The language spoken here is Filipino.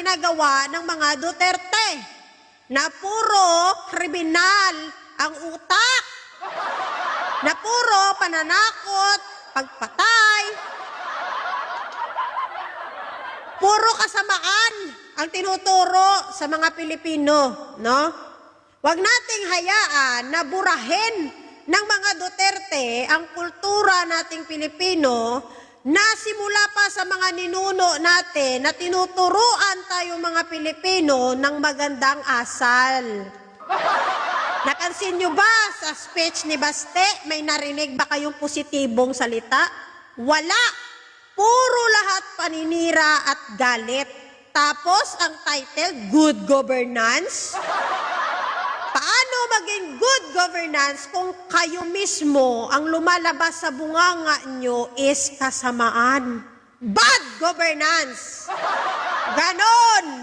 ginagawa ng mga Duterte na puro kriminal ang utak, na puro pananakot, pagpatay, puro kasamaan ang tinuturo sa mga Pilipino, no? Huwag nating hayaan na burahin ng mga Duterte ang kultura nating Pilipino na simula pa sa mga ninuno natin na tinuturuan tayo mga Pilipino ng magandang asal. Napansin nyo ba sa speech ni Baste, may narinig ba kayong positibong salita? Wala. Puro lahat paninira at galit. Tapos ang title, Good Governance. Paano maging good governance kung kayo mismo ang lumalabas sa bunganga nyo is kasamaan? Bad governance. Ganon.